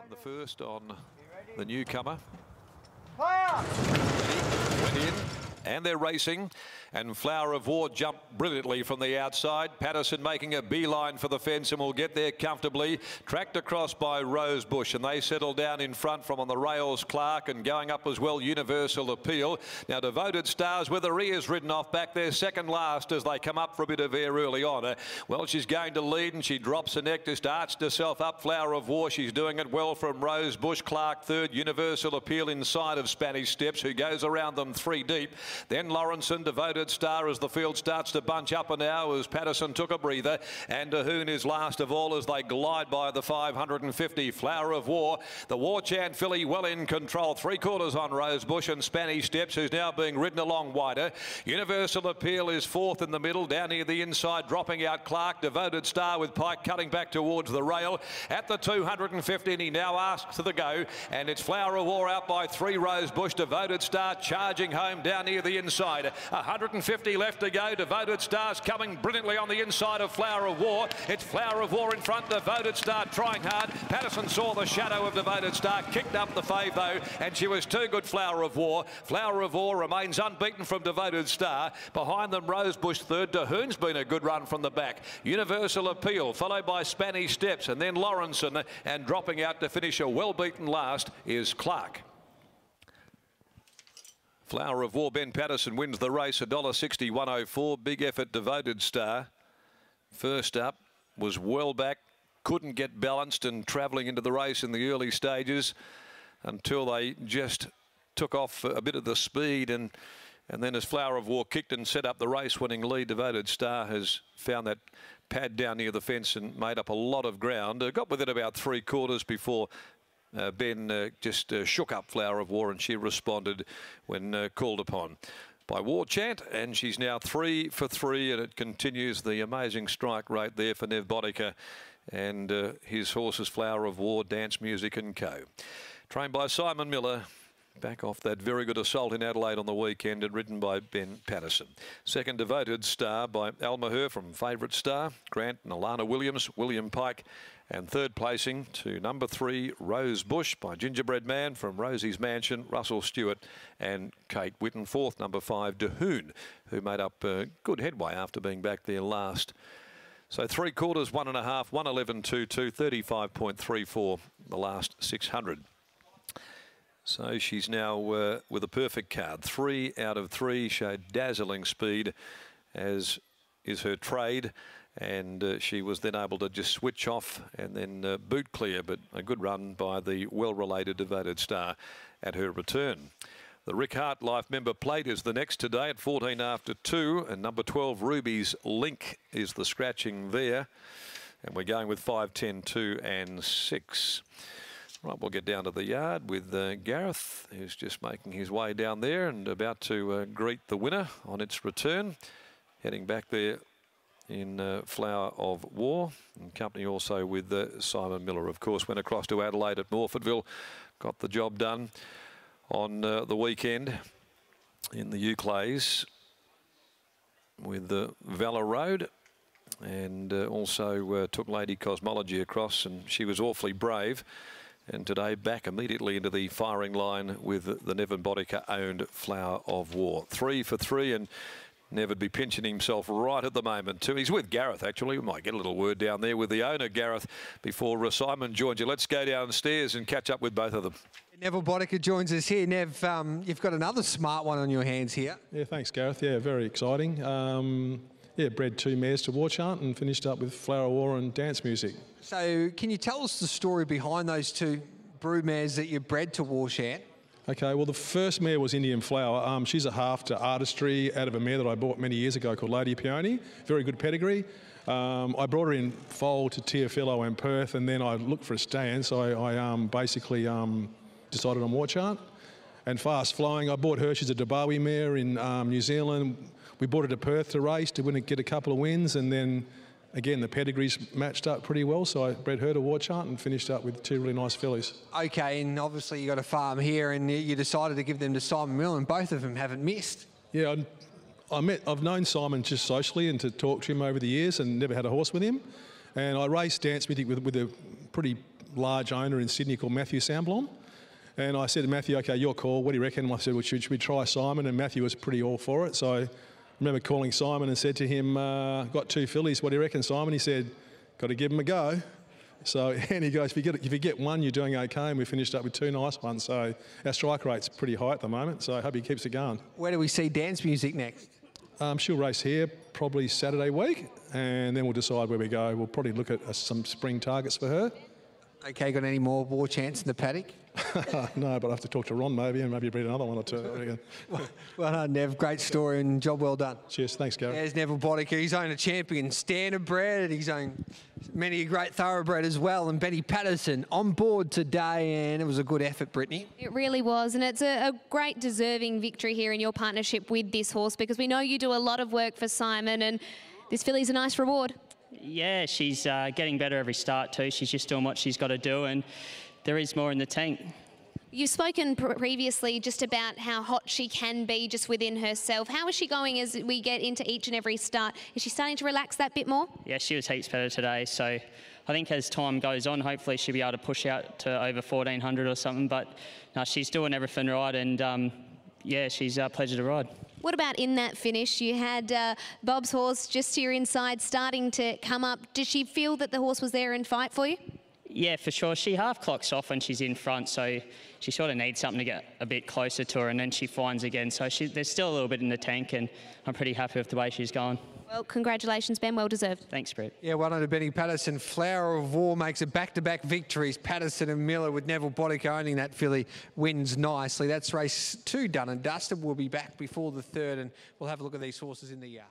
The first on the newcomer. Fire! Went in, and they're racing. And Flower of War jumped brilliantly from the outside. Patterson making a beeline for the fence and will get there comfortably. Tracked across by Rosebush, and they settle down in front from on the rails Clark, and going up as well Universal Appeal. Now Devoted Stars with her ears ridden off back there, second last as they come up for a bit of air early on. Well, she's going to lead and she drops her neck, just arched herself up. Flower of War, she's doing it well from Rosebush. Clark third, Universal Appeal inside of Spanish Steps, who goes around them three deep. Then Lawrenson, Devoted Star as the field starts to bunch up and now as Patterson took a breather, and Dahoon is last of all as they glide by the 550. Flower of War, the War Chant filly well in control, 3/4 on Rosebush, and Spanish Steps, who's now being ridden along wider. Universal Appeal is fourth in the middle, down near the inside, dropping out Clark. Devoted Star with Pike cutting back towards the rail at the 250, and he now asks to the go, and it's Flower of War out by 3 Rosebush. Devoted Star charging home down near the inside, 150 left to go. Devoted Star's coming brilliantly on the inside of Flower of War. It's Flower of War in front, Devoted Star trying hard. Patterson saw the shadow of Devoted Star, kicked up the fave though, and she was too good, Flower of War. Flower of War remains unbeaten from Devoted Star. Behind them Rosebush third. Dahoon's been a good run from the back. Universal Appeal followed by Spanish Steps, and then Lawrenson, and dropping out to finish a well-beaten last is Clark. Flower of War, Ben Patterson wins the race, $1.60.104. Big effort, Devoted Star. First up, was well back, couldn't get balanced and travelling into the race in the early stages until they just took off a bit of the speed, and then as Flower of War kicked and set up the race-winning lead, Devoted Star has found that pad down near the fence and made up a lot of ground. Got within about 3/4 before Ben just shook up Flower of War, and she responded when called upon by War Chant, and she's now 3 for 3, and it continues the amazing strike rate there for Nev Bodica and his horses Flower of War, Dance Music and Co. Trained by Simon Miller, back off that very good assault in Adelaide on the weekend, and ridden by Ben Patterson. Second, Devoted Star by Almaher from Favourite Star, Grant and Alana Williams, William Pike. And third placing to number 3, Rosebush by Gingerbread Man from Rosie's Mansion, Russell Stewart and Kate Whitten. Fourth, number 5, Dahoon, who made up good headway after being back there last. So 3/4, 1.5, 1:11.22, 35.34 the last 600. So she's now with a perfect card. 3 out of 3 showed dazzling speed, as is her trade. And she was then able to just switch off and then boot clear, but a good run by the well-related Devoted Star at her return. The Rick Hart Life Member Plate is the next today at 14 after 2, and number 12 Ruby's Link is the scratching there, and we're going with 5, 10, 2 and 6. Right, we'll get down to the yard with Gareth, who's just making his way down there and about to greet the winner on its return, heading back there in Flower of War, in company also with Simon Miller, of course. Went across to Adelaide at Morfordville, got the job done on the weekend in the Euclays with the Valor Road, and also took Lady Cosmology across, and she was awfully brave. And today back immediately into the firing line with the Nevin Bodica owned Flower of War. 3 for 3, and Nev would be pinching himself right at the moment too. He's with Gareth, actually. We might get a little word down there with the owner, Gareth, before Simon joins you. Let's go downstairs and catch up with both of them. Neville Bodica joins us here. Nev, you've got another smart one on your hands here. Yeah, thanks, Gareth. Yeah, very exciting. Yeah, bred 2 mares to War Chant and finished up with Flower War and Dance Music. So can you tell us the story behind those 2 brood mares that you bred to War Chant? Okay, well, the first mare was Indian Flower. She's a half to Artistry out of a mare that I bought many years ago called Lady Peony. Very good pedigree. I brought her in foal to Teofillo and Perth, and then I looked for a stand, so I basically decided on War Chant. And fast flowing, I bought her. She's a Dabawi mare in New Zealand. We brought her to Perth to race to win, get a couple of wins, and then again, the pedigrees matched up pretty well, so I bred her to War Chant and finished up with 2 really nice fillies. Okay, and obviously you got a farm here, and you decided to give them to Simon Miller, and both of them haven't missed. Yeah, I've known Simon just socially and to talk to him over the years, and never had a horse with him. And I raced Dance Music with a pretty large owner in Sydney called Matthew Samblom. And I said to Matthew, okay, your call, what do you reckon? I said, well, should we try Simon? And Matthew was pretty all for it. So I remember calling Simon and said to him, got 2 fillies, what do you reckon, Simon? He said, got to give them a go. So, and he goes, if you get one, you're doing okay. And we finished up with 2 nice ones. So our strike rate's pretty high at the moment. So I hope he keeps it going. Where do we see dance music next? She'll race here probably Saturday week, and then we'll decide where we go. We'll probably look at some spring targets for her. Okay, got any more war chance in the paddock? No, but I have to talk to Ron maybe, and maybe breed another one or 2. Well done, Nev. Great story and job well done. Cheers. Thanks, Gary. There's Neville Boddicker. He's owned a champion standardbred. He's owned many a great thoroughbred as well. And Benny Patterson on board today, and it was a good effort, Brittany. It really was, and it's a great deserving victory here in your partnership with this horse, because we know you do a lot of work for Simon, and this filly's a nice reward. Yeah, she's getting better every start too. She's just doing what she's got to do, and there is more in the tank. You've spoken previously just about how hot she can be just within herself. How is she going as we get into each and every start? Is she starting to relax that bit more? Yeah, she was heaps better today. So I think as time goes on, hopefully she'll be able to push out to over 1,400 or something. But no, she's doing everything right, and yeah, she's a pleasure to ride. What about in that finish? You had Bob's horse just to your inside starting to come up. Did she feel that the horse was there and fight for you? Yeah, for sure. She half clocks off when she's in front, so she sort of needs something to get a bit closer to her, and then she finds again. So there's still a little bit in the tank, and I'm pretty happy with the way she's going. Well, congratulations, Ben. Well deserved. Thanks, Brett. Yeah, well done to Benny Patterson. Flower of War makes it back-to-back victories. Patterson and Miller, with Neville Boddicker owning that filly, wins nicely. That's race 2 done and dusted. We'll be back before the 3rd, and we'll have a look at these horses in the yard.